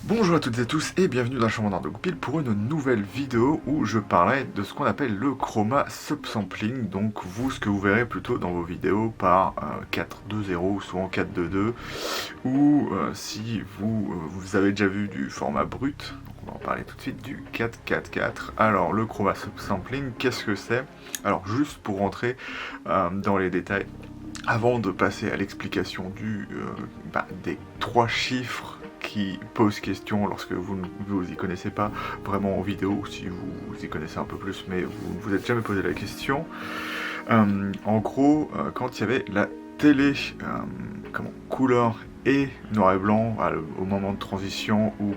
Bonjour à toutes et à tous et bienvenue dans la chambre d'Ardo Goupil pour une nouvelle vidéo où je parlerai de ce qu'on appelle le chroma subsampling. Donc vous, ce que vous verrez plutôt dans vos vidéos par 4.2.0 ou souvent 4.2.2 ou si vous avez déjà vu du format brut. Donc on va en parler tout de suite du 4.4.4. Alors le chroma subsampling, qu'est-ce que c'est? Alors juste pour rentrer dans les détails, avant de passer à l'explication des trois chiffres qui posent question lorsque vous ne vous y connaissez pas vraiment en vidéo, ou si vous y connaissez un peu plus mais vous ne vous êtes jamais posé la question, en gros, quand il y avait la télé couleur et noir et blanc, au moment de transition, où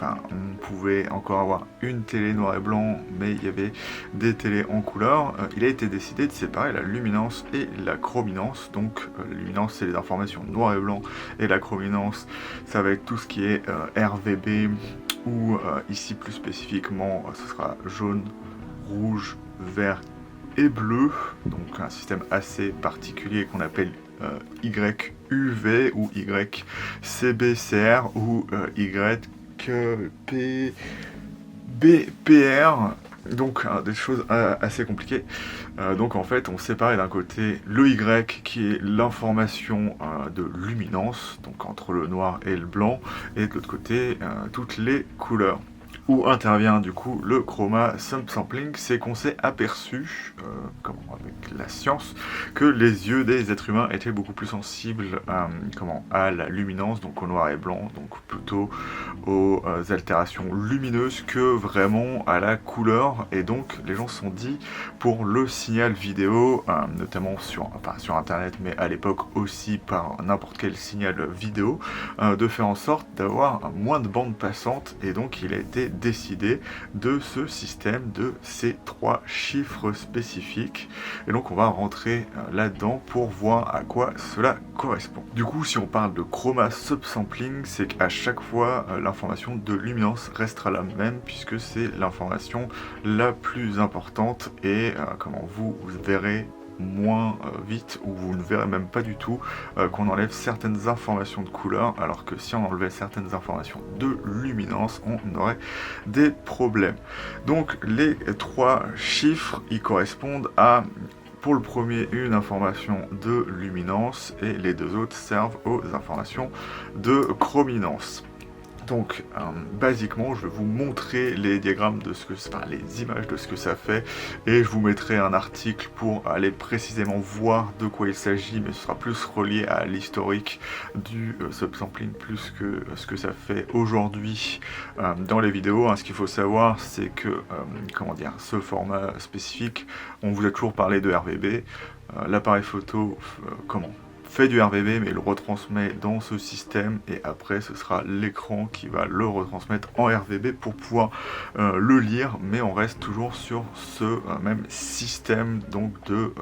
on pouvait encore avoir une télé noir et blanc, mais il y avait des télés en couleur, il a été décidé de séparer la luminance et la chrominance. Donc la luminance, c'est les informations noir et blanc, et la chrominance, ça va être tout ce qui est RVB, ou ici plus spécifiquement, ce sera jaune, rouge, vert et bleu, donc un système assez particulier qu'on appelle YUV ou YCBCR ou YPBPR, donc des choses assez compliquées. Donc en fait on séparait d'un côté le Y qui est l'information de luminance, donc entre le noir et le blanc, et de l'autre côté toutes les couleurs. Où intervient du coup le chroma subsampling, c'est qu'on s'est aperçu, avec la science, que les yeux des êtres humains étaient beaucoup plus sensibles à la luminance, donc au noir et blanc, donc plutôt aux altérations lumineuses que vraiment à la couleur. Et donc les gens se sont dit, pour le signal vidéo, notamment sur internet, mais à l'époque aussi par n'importe quel signal vidéo, de faire en sorte d'avoir moins de bandes passantes, et donc il a été décidé de ce système de ces trois chiffres spécifiques. Et donc on va rentrer là-dedans pour voir à quoi cela correspond. Du coup, si on parle de chroma subsampling, c'est qu'à chaque fois l'information de luminance restera la même, puisque c'est l'information la plus importante, et vous verrez moins vite, ou vous ne verrez même pas du tout qu'on enlève certaines informations de couleur, alors que si on enlevait certaines informations de luminance, on aurait des problèmes. Donc les trois chiffres, ils correspondent à, pour le premier, une information de luminance, et les deux autres servent aux informations de chrominance. Donc, basiquement, je vais vous montrer les diagrammes de les images de ce que ça fait, et je vous mettrai un article pour aller précisément voir de quoi il s'agit, mais ce sera plus relié à l'historique du subsampling plus que ce que ça fait aujourd'hui dans les vidéos. Ce qu'il faut savoir, c'est que, ce format spécifique, on vous a toujours parlé de RVB, l'appareil photo, fait du RVB mais le retransmet dans ce système, et après ce sera l'écran qui va le retransmettre en RVB pour pouvoir le lire, mais on reste toujours sur ce même système, donc de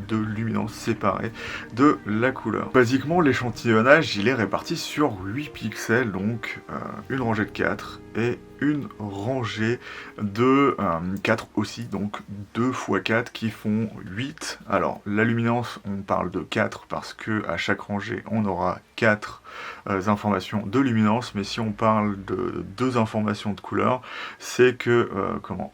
de luminance séparée de la couleur. Basiquement, l'échantillonnage il est réparti sur 8 pixels, donc une rangée de 4 et une rangée de 4 aussi, donc 2 x 4 qui font 8. Alors la luminance, on parle de 4 parce que à chaque rangée on aura 4 informations de luminance, mais si on parle de 2 informations de couleur, c'est que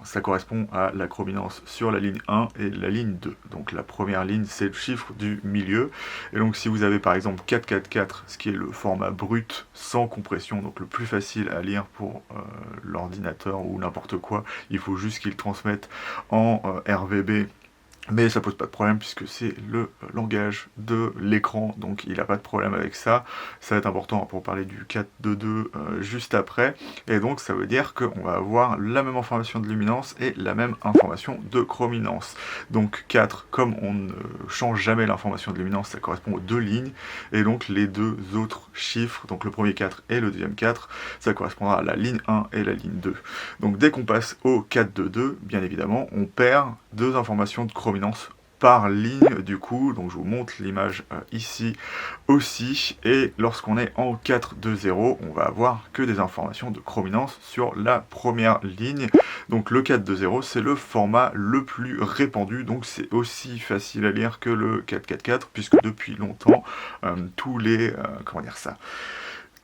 ça correspond à la chrominance sur la ligne 1 et la ligne 2. Donc la première ligne, c'est le chiffre du milieu, et donc si vous avez par exemple 444, ce qui est le format brut sans compression, donc le plus facile à lire pour l'ordinateur ou n'importe quoi, il faut juste qu'il transmette en RVB, mais ça pose pas de problème puisque c'est le langage de l'écran, donc il n'a pas de problème avec ça. Ça va être important pour parler du 4.2.2 juste après, et donc ça veut dire qu'on va avoir la même information de luminance et la même information de chrominance. Donc 4, comme on ne change jamais l'information de luminance, ça correspond aux deux lignes, et donc les deux autres chiffres, donc le premier 4 et le deuxième 4, ça correspondra à la ligne 1 et la ligne 2. Donc dès qu'on passe au 4.2.2, bien évidemment, on perd deux informations de chrominance par ligne du coup, donc je vous montre l'image ici aussi, et lorsqu'on est en 4.2.0, on va avoir que des informations de chrominance sur la première ligne. Donc le 4.2.0 c'est le format le plus répandu, donc c'est aussi facile à lire que le 4.4.4, puisque depuis longtemps tous les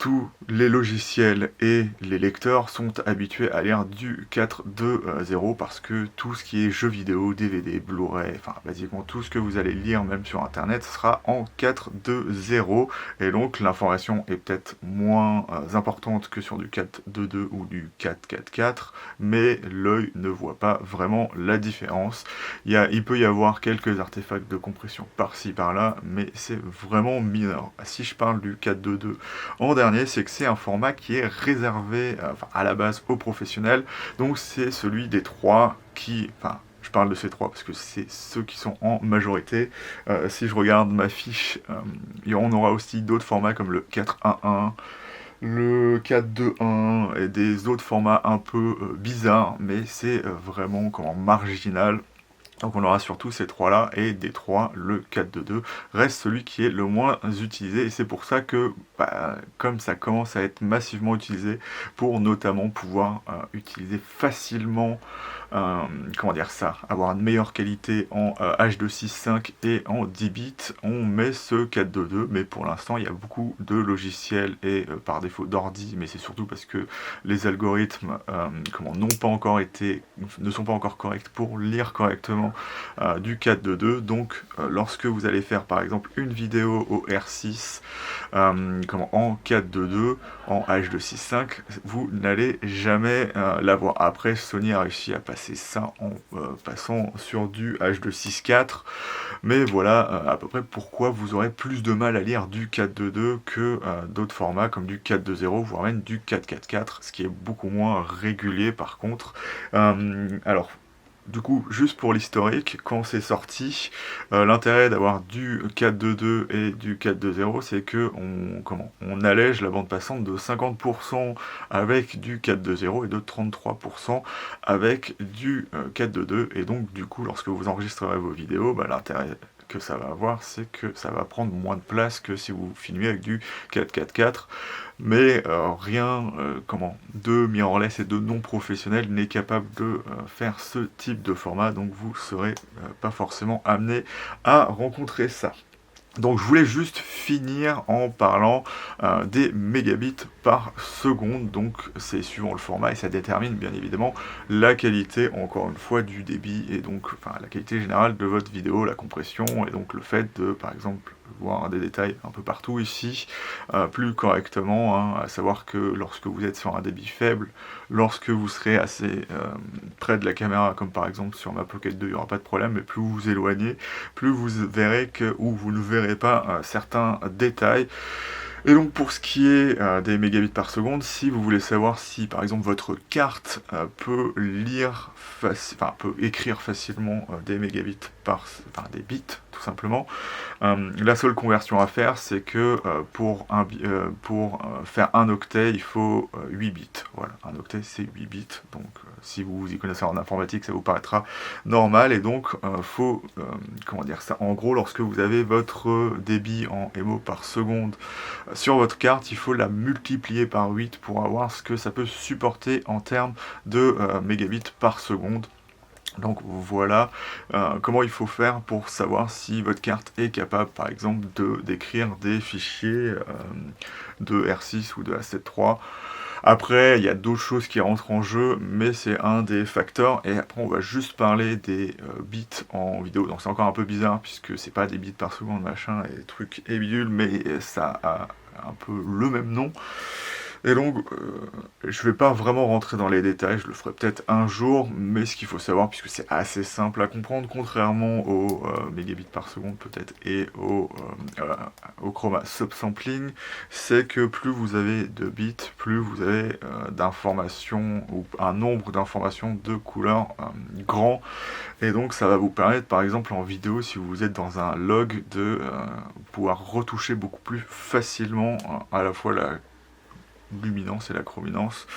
tous les logiciels et les lecteurs sont habitués à lire du 4.2.0 parce que tout ce qui est jeux vidéo, DVD, Blu-ray, enfin basiquement tout ce que vous allez lire même sur internet sera en 4.2.0 et donc l'information est peut-être moins importante que sur du 4.2.2 ou du 4.4.4 mais l'œil ne voit pas vraiment la différence. Il peut y avoir quelques artefacts de compression par-ci par-là mais c'est vraiment mineur. Si je parle du 4.2.2 en dernier, c'est que c'est un format qui est réservé à la base aux professionnels, donc c'est celui des trois qui, je parle de ces trois parce que c'est ceux qui sont en majorité. Si je regarde ma fiche, on aura aussi d'autres formats comme le 4.1.1, le 4.2.1 et des autres formats un peu bizarres, mais c'est vraiment marginal. Donc on aura surtout ces trois-là, et des trois, le 4.2.2 reste celui qui est le moins utilisé, et c'est pour ça que, comme ça commence à être massivement utilisé, pour notamment pouvoir utiliser facilement, avoir une meilleure qualité en H.265 et en 10 bits, on met ce 4.2.2, mais pour l'instant il y a beaucoup de logiciels, et par défaut d'ordi, mais c'est surtout parce que les algorithmes ne sont pas encore corrects pour lire correctement du 4.2.2, donc lorsque vous allez faire par exemple une vidéo au R6 en 4.2.2 en H.265, vous n'allez jamais l'avoir. Après, Sony a réussi à passer ça en passant sur du H.264, mais voilà à peu près pourquoi vous aurez plus de mal à lire du 4.2.2 que d'autres formats comme du 4.2.0, voire même du 4.4.4, ce qui est beaucoup moins régulier par contre. Alors, du coup, juste pour l'historique, quand c'est sorti, l'intérêt d'avoir du 4.2.2 et du 4.2.0, c'est que on allège la bande passante de 50% avec du 4.2.0 et de 33% avec du 4.2.2, et donc du coup, lorsque vous enregistrerez vos vidéos, l'intérêt que ça va avoir, c'est que ça va prendre moins de place que si vous filmez avec du 4.4.4, mais rien de mirrorless et de non professionnel n'est capable de faire ce type de format, donc vous serez pas forcément amené à rencontrer ça. Donc je voulais juste finir en parlant des mégabits par seconde, donc c'est suivant le format et ça détermine bien évidemment la qualité, encore une fois, du débit et donc la qualité générale de votre vidéo, la compression et donc le fait de par exemple voir des détails un peu partout ici plus correctement, à savoir que lorsque vous êtes sur un débit faible, lorsque vous serez assez près de la caméra, comme par exemple sur ma Pocket 2, il n'y aura pas de problème, mais plus vous vous éloignez, plus vous verrez ou vous ne verrez pas certains détails. Et donc pour ce qui est des mégabits par seconde, si vous voulez savoir si par exemple votre carte peut peut écrire facilement des mégabits des bits tout simplement, la seule conversion à faire, c'est que pour faire un octet, il faut 8 bits. Voilà, un octet c'est 8 bits, donc si vous y connaissez en informatique, ça vous paraîtra normal, et donc faut, en gros, lorsque vous avez votre débit en MO par seconde sur votre carte, il faut la multiplier par 8 pour avoir ce que ça peut supporter en termes de mégabits par seconde. Donc voilà comment il faut faire pour savoir si votre carte est capable par exemple d'écrire des fichiers de R6 ou de A7 III. Après, il y a d'autres choses qui rentrent en jeu, mais c'est un des facteurs. Et après, on va juste parler des bits en vidéo. Donc c'est encore un peu bizarre, puisque c'est pas des bits par seconde, machin, et trucs et bidules, mais ça a un peu le même nom. Et donc, je vais pas vraiment rentrer dans les détails, je le ferai peut-être un jour, mais ce qu'il faut savoir, puisque c'est assez simple à comprendre, contrairement au mégabits par seconde peut-être, et au chroma subsampling, c'est que plus vous avez de bits, plus vous avez d'informations, ou un nombre d'informations de couleur grand, et donc ça va vous permettre, par exemple en vidéo, si vous êtes dans un log, de pouvoir retoucher beaucoup plus facilement à la fois la luminance et la chrominance.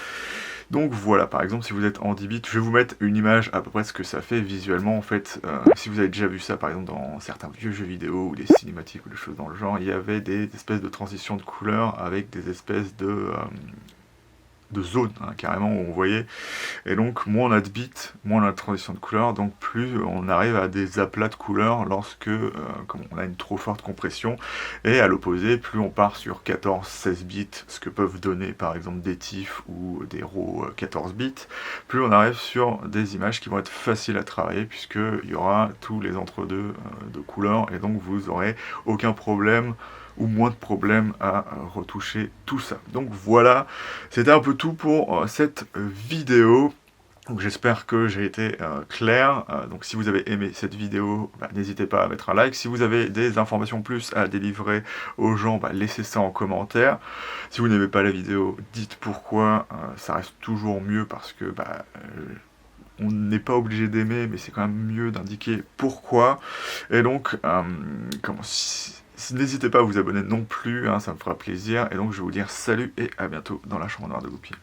Donc voilà, par exemple, si vous êtes en 10 bits, je vais vous mettre une image à peu près ce que ça fait visuellement. En fait, si vous avez déjà vu ça, par exemple, dans certains vieux jeux vidéo ou des cinématiques ou des choses dans le genre, il y avait des espèces de transitions de couleurs avec des espèces de zones, hein, carrément, où on voyait. Et donc, moins on a de bits, moins on a de transition de couleur, donc plus on arrive à des aplats de couleurs lorsque comme on a une trop forte compression. Et à l'opposé, plus on part sur 14-16 bits, ce que peuvent donner par exemple des TIFF ou des RAW 14 bits, plus on arrive sur des images qui vont être faciles à travailler, puisqu'il y aura tous les entre-deux de couleurs, et donc vous aurez aucun problème ou moins de problèmes à retoucher tout ça. Donc voilà, c'était un peu tout pour cette vidéo. Donc j'espère que j'ai été clair. Donc si vous avez aimé cette vidéo, n'hésitez pas à mettre un like. Si vous avez des informations plus à délivrer aux gens, laissez ça en commentaire. Si vous n'aimez pas la vidéo, dites pourquoi. Ça reste toujours mieux parce que on n'est pas obligé d'aimer, mais c'est quand même mieux d'indiquer pourquoi. Et donc, n'hésitez pas à vous abonner non plus, hein, ça me fera plaisir. Et donc je vais vous dire salut et à bientôt dans la chambre noire de Goupil.